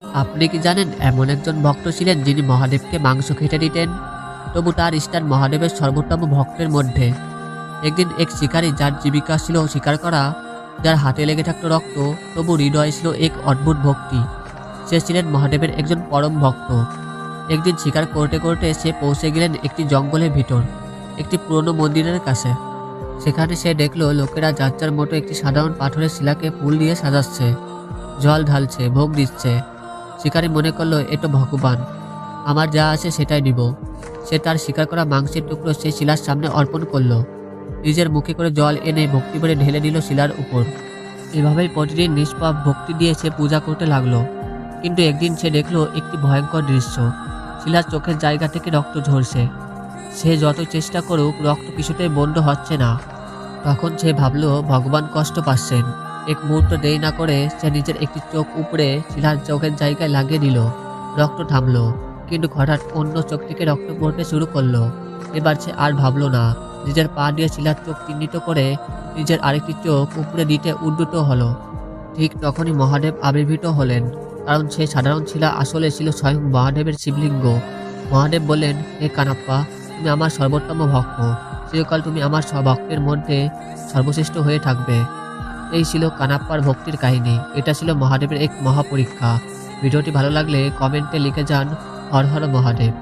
আপনি কি জানেন এমন একজন ভক্ত ছিলেন যিনি মহাদেবকে মাংস খেতে দিতেন, তবু তার স্থান মহাদেবের সর্বোত্তম ভক্তের মধ্যে। একদিন এক শিকারী, যার জীবিকা ছিল শিকার করা, যার হাতে লেগে থাকতো রক্ত, তবু হৃদয়ে ছিল এক অদ্ভুত ভক্তি। সে ছিলেন মহাদেবের একজন পরম ভক্ত। একদিন শিকার করতে করতে সে পৌঁছে গেলেন একটি জঙ্গলের ভিতর, একটি পুরনো মন্দিরের কাছে। সেখানে সে দেখলো লোকেরা যার যার মতো একটি সাধারণ পাথরের শিলাকে ফুল দিয়ে সাজাচ্ছে, জল ঢালছে, ভোগ দিচ্ছে। শিকারী মনে করলো, এ তো ভগবান, আমার যা আছে সেটাই দিব। সে তার শিকার করা মাংসের টুকরো সেই শিলার সামনে অর্পণ করলো। নিজের মুখে করে জল এনে ভক্তি ভরে ঢেলে দিল শিলার উপর। এভাবেই প্রতিদিন নিষ্পাপ ভক্তি দিয়ে সে পূজা করতে লাগলো। কিন্তু একদিন সে দেখলো একটি ভয়ঙ্কর দৃশ্য। শিলার চোখের জায়গা থেকে রক্ত ঝরছে। সে যত চেষ্টা করুক রক্ত কিছুতেই বন্ধ হচ্ছে না। তখন সে ভাবলো ভগবান কষ্ট পাচ্ছেন। এক মুহূর্ত দেরি না করে সে নিজের একটি চোখ উপরে শিলার চোখের জায়গায় লাগিয়ে দিল। রক্ত থামলো, কিন্তু হঠাৎ অন্য চোখ থেকে রক্ত পড়তে শুরু করলো। এবার সে আর ভাবলো না। নিজের পা দিয়ে শিলার চোখ চিহ্নিত করে নিজের আরেকটি চোখ উপরে দিতে উদ্যত হলো। ঠিক তখনই মহাদেব আবির্ভূত হলেন, কারণ সে সাধারণ শিলা আসলে ছিল স্বয়ং মহাদেবের শিবলিঙ্গ। মহাদেব বললেন, হে কানাপ্পা, তুমি আমার সর্বোত্তম ভক্ত। চিরকাল তুমি আমার ভক্তের মধ্যে সর্বশ্রেষ্ঠ হয়ে থাকবে। এই ছিল কানাপ্পার ভক্তির কাহিনী। এটা ছিল মহাদেবের এক মহাপরীক্ষা। ভিডিওটি ভালো লাগলে কমেন্টে লিখে যান, হর হর মহাদেব।